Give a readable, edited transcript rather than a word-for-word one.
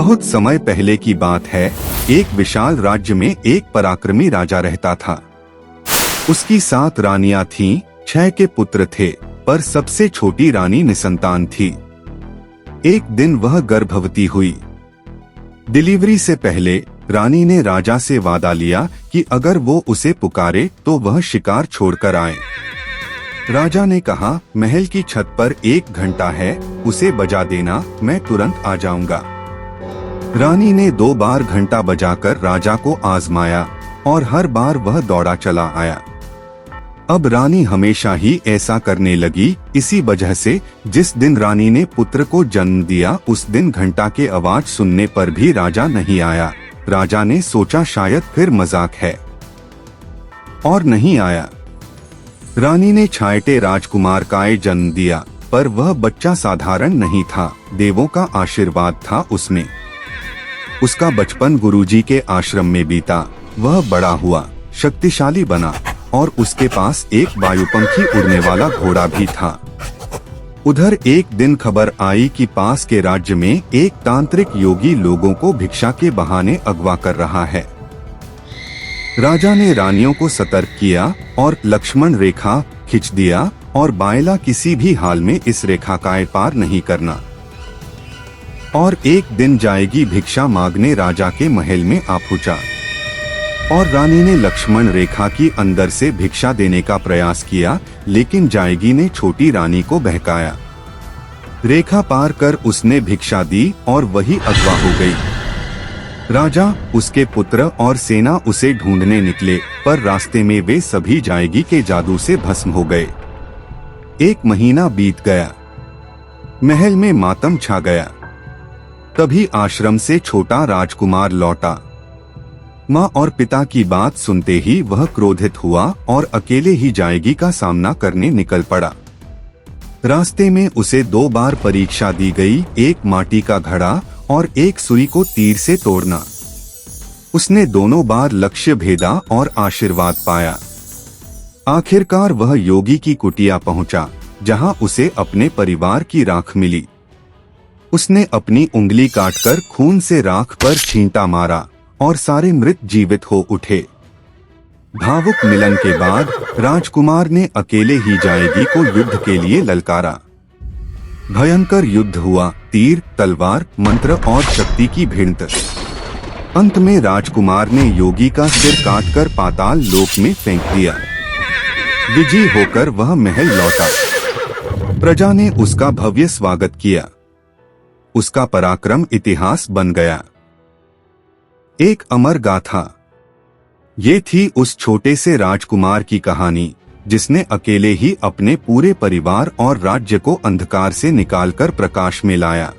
बहुत समय पहले की बात है। एक विशाल राज्य में एक पराक्रमी राजा रहता था। उसकी 7 रानियां थीं, 6 के पुत्र थे, पर सबसे छोटी रानी निसंतान थी। एक दिन वह गर्भवती हुई। डिलीवरी से पहले रानी ने राजा से वादा लिया कि अगर वो उसे पुकारे तो वह शिकार छोड़कर आए। राजा ने कहा, महल की छत पर 1 घंटा है, उसे बजा देना, मैं तुरंत आ जाऊंगा। रानी ने 2 बार घंटा बजाकर राजा को आजमाया और हर बार वह दौड़ा चला आया। अब रानी हमेशा ही ऐसा करने लगी। इसी वजह से जिस दिन रानी ने पुत्र को जन्म दिया, उस दिन घंटा के आवाज सुनने पर भी राजा नहीं आया। राजा ने सोचा शायद फिर मजाक है, और नहीं आया। रानी ने छायटे राजकुमार का जन्म दिया, पर वह बच्चा साधारण नहीं था, देवों का आशीर्वाद था उसमें। उसका बचपन गुरुजी के आश्रम में बीता। वह बड़ा हुआ, शक्तिशाली बना और उसके पास एक वायुपंखी उड़ने वाला घोड़ा भी था। उधर एक दिन खबर आई कि पास के राज्य में एक तांत्रिक योगी लोगों को भिक्षा के बहाने अगवा कर रहा है। राजा ने रानियों को सतर्क किया और लक्ष्मण रेखा खींच दिया और बायला किसी भी हाल में इस रेखा का पार नहीं करना। और एक दिन जाएगी भिक्षा मांगने राजा के महल में आ पहुंचा और रानी ने लक्ष्मण रेखा की अंदर से भिक्षा देने का प्रयास किया, लेकिन जाएगी ने छोटी रानी को बहकाया। रेखा पार कर उसने भिक्षा दी और वही अगवा हो गई। राजा, उसके पुत्र और सेना उसे ढूंढने निकले, पर रास्ते में वे सभी जाएगी के जादू से भस्म हो गए। 1 महीना बीत गया। महल में मातम छा गया। तभी आश्रम से छोटा राजकुमार लौटा। माँ और पिता की बात सुनते ही वह क्रोधित हुआ और अकेले ही जाएगी का सामना करने निकल पड़ा। रास्ते में उसे 2 बार परीक्षा दी गई, एक माटी का घड़ा और एक सुई को तीर से तोड़ना। उसने दोनों बार लक्ष्य भेदा और आशीर्वाद पाया। आखिरकार वह योगी की कुटिया पहुंचा, जहां उसे अपने परिवार की राख मिली। उसने अपनी उंगली काटकर खून से राख पर छींटा मारा और सारे मृत जीवित हो उठे। भावुक मिलन के बाद राजकुमार ने अकेले ही जाएगी को युद्ध के लिए ललकारा। भयंकर युद्ध हुआ, तीर, तलवार, मंत्र और शक्ति की भिड़ंत। अंत में राजकुमार ने योगी का सिर काटकर पाताल लोक में फेंक दिया। विजयी होकर वह महल लौटा। प्रजा ने उसका भव्य स्वागत किया। उसका पराक्रम इतिहास बन गया। एक अमर गाथा। ये थी उस छोटे से राजकुमार की कहानी, जिसने अकेले ही अपने पूरे परिवार और राज्य को अंधकार से निकालकर प्रकाश में लाया।